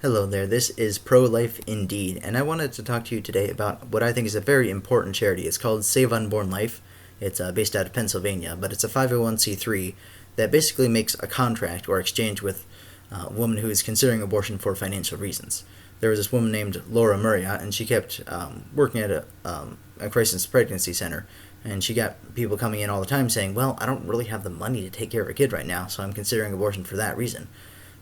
Hello there, this is Pro-Life Indeed, and I wanted to talk to you today about what I think is a very important charity. It's called Save Unborn Life. It's based out of Pennsylvania, but it's a 501c3 that basically makes a contract or exchange with a woman who is considering abortion for financial reasons. There was this woman named Laura Murriott, and she kept working at a crisis pregnancy center, and she got people coming in all the time saying, well, I don't really have the money to take care of a kid right now, so I'm considering abortion for that reason.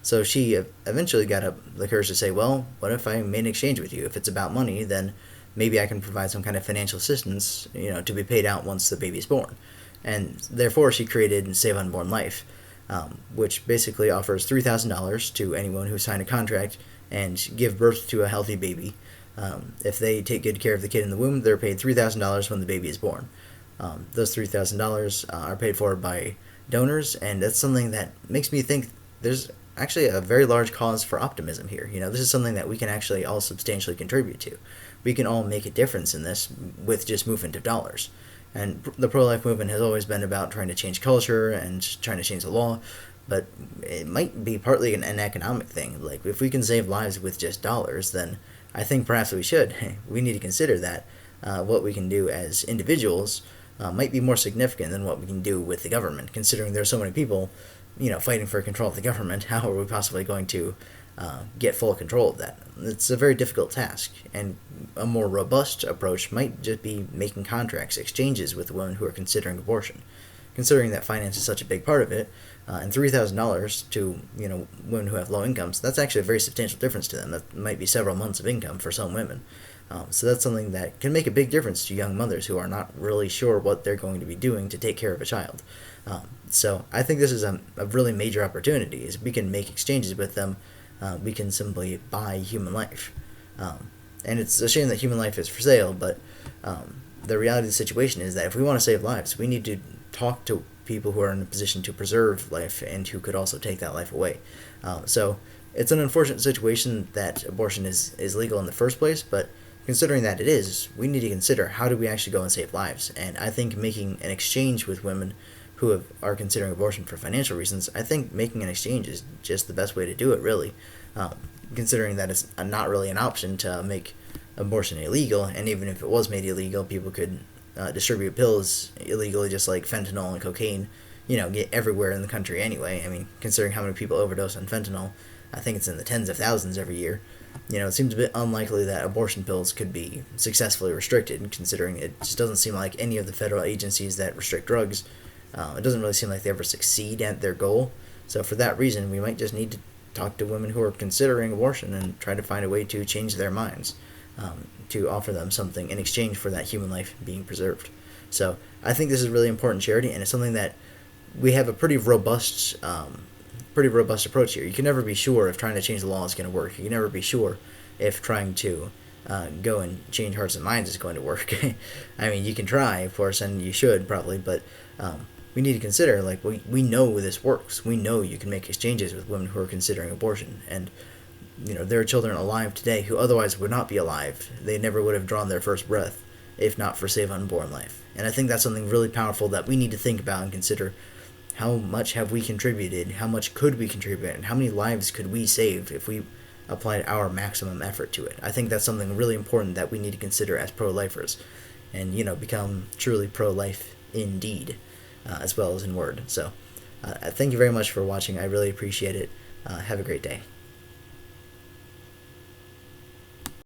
So she eventually got up the courage to say, well, what if I made an exchange with you? If it's about money, then maybe I can provide some kind of financial assistance, to be paid out once the baby's born. And therefore, she created Save Unborn Life, which basically offers $3,000 to anyone who signed a contract and give birth to a healthy baby. If they take good care of the kid in the womb, they're paid $3,000 when the baby is born. Those $3,000 are paid for by donors, and that's something that makes me think there's actually a very large cause for optimism here. This is something that we can actually all substantially contribute to. We can all make a difference in this with just movement of dollars. And the pro-life movement has always been about trying to change culture and trying to change the law, but it might be partly an economic thing. Like, if we can save lives with just dollars, then I think perhaps we should. We need to consider that what we can do as individuals might be more significant than what we can do with the government, considering there's so many people fighting for control of the government. How are we possibly going to get full control of that? It's a very difficult task, and a more robust approach might just be making contracts, exchanges with women who are considering abortion. Considering that finance is such a big part of it, and $3,000 to women who have low incomes, that's actually a very substantial difference to them. That might be several months of income for some women. So that's something that can make a big difference to young mothers who are not really sure what they're going to be doing to take care of a child. So I think this is a really major opportunity. Is we can make exchanges with them, we can simply buy human life. And it's a shame that human life is for sale, but the reality of the situation is that if we want to save lives, we need to talk to people who are in a position to preserve life and who could also take that life away. So it's an unfortunate situation that abortion is legal in the first place, but considering that it is, we need to consider how do we actually go and save lives. And I think making an exchange with women who are considering abortion for financial reasons, I think making an exchange is just the best way to do it, really. Considering that it's not really an option to make abortion illegal, and even if it was made illegal, people could distribute pills illegally, just like fentanyl and cocaine, get everywhere in the country anyway. I mean, considering how many people overdose on fentanyl, I think it's in the tens of thousands every year. It seems a bit unlikely that abortion pills could be successfully restricted, considering it just doesn't seem like any of the federal agencies that restrict drugs, it doesn't really seem like they ever succeed at their goal. So for that reason, we might just need to talk to women who are considering abortion and try to find a way to change their minds, to offer them something in exchange for that human life being preserved. So I think this is a really important charity, and it's something that we have a pretty robust approach here. You can never be sure if trying to change the law is going to work. You can never be sure if trying to go and change hearts and minds is going to work. I mean, you can try, of course, and you should probably, but we need to consider, like, we know this works. We know you can make exchanges with women who are considering abortion, and there are children alive today who otherwise would not be alive. They never would have drawn their first breath if not for Save Unborn Life. And I think that's something really powerful that we need to think about and consider. How much have we contributed? How much could we contribute? And how many lives could we save if we applied our maximum effort to it? I think that's something really important that we need to consider as pro-lifers, and become truly pro-life indeed, as well as in word. So thank you very much for watching. I really appreciate it. Have a great day.